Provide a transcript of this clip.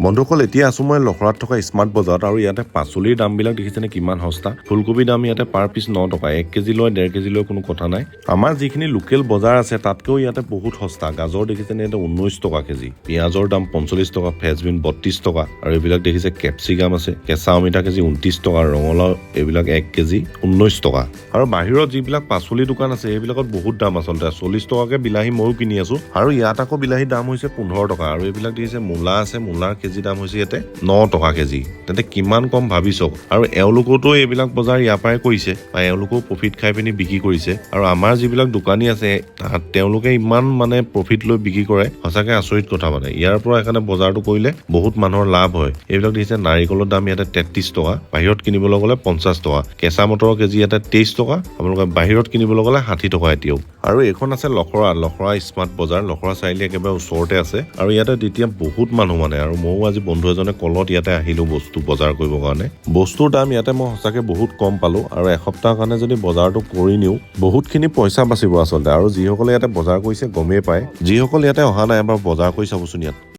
বন্ধুসকল এতিয়া আছো মই লখৰাত থকা স্মাৰ্ট বজাৰত আৰু ইয়াতে পাচলিৰ দামবিলাক দেখিছেনে কিমান সস্তা। ফুলকবি দাম ইয়াতে পাৰ পিচ 9 টকা, 1 কেজি লয় 1.5 কেজি লয় কোনো কথা নাই। আমাৰ যিখিনি লোকেল বজাৰ আছে তাতকেও ইয়াতে বহুত সস্তা। গাজৰ দেখিছেনে ইয়াতে 19 টকা কেজি, পিঁয়াজৰ দাম 45 টকা, ফ্ৰেঞ্চবিন 32 টকা আৰু এইবিলাক দেখিছে কেপচিকাম আছে কেঁচা অমিতা কেজি 29 টকা, ৰঙালাও এইবিলাক 1 কেজি 19 টকা। আৰু বাহিৰত যিবিলাক পাচলি দোকান আছে সেইবিলাকত বহুত দাম আচলতে। 40 টকাকে বিলাহী ময়ো কিনি আছো আৰু ইয়াত আকৌ বিলাহীৰ দাম হৈছে 15 টকা। আৰু এইবিলাক দেখিছে মূলা আছে, মূলাৰ কেজি দাম হৈছে ইয়াতে 9 টকা কেজি। তেন্তে কিমান কম ভাবি চাওক। আৰু এওঁলোকতো এইবিলাক বজাৰ ইয়াৰ পৰাই কৰিছে বা এওঁলোকেও প্ৰফিট খাই পিনি বিক্ৰী কৰিছে। আৰু আমাৰ যিবিলাক দোকানী আছে তেওঁলোকে ইমান মানে প্ৰফিট লৈ বিক্ৰী কৰে, সঁচাকে আচৰিত কথা মানে। ইয়াৰ পৰা সেইকাৰণে বজাৰটো কৰিলে বহুত মানুহৰ লাভ হয়। এইবিলাক দেখিছে নাৰিকলৰ দাম ইয়াতে 33 টকা, বাহিৰত কিনিবলৈ গ'লে 50 টকা। কেঁচা মটৰৰ কেজি ইয়াতে 23 টকা, আপোনালোকে বাহিৰত কিনিবলৈ গ'লে 60 টকা এতিয়াও। আৰু এইখন আছে লখৰা স্মাৰ্ট বজাৰ। লখৰা চাৰিআলি একেবাৰে ওচৰতে আছে আৰু ইয়াতে তেতিয়া বহুত মানুহ মানে। আৰু ময়ো আজি বন্ধু এজনে কলত ইয়াতে আহিলো বস্তু বজাৰ কৰিবৰ কাৰণে। বস্তুৰ দাম ইয়াতে মই সঁচাকে বহুত কম পালো আৰু এসপ্তাহৰ কাৰণে যদি বজাৰটো কৰি নিও বহুতখিনি পইচা বাচিব আচলতে। আৰু যিসকলে ইয়াতে বজাৰ কৰিছে গমেই পায়, যিসকল ইয়াতে অহা নাই এবাৰ বজাৰ কৰি চাবচোন ইয়াত।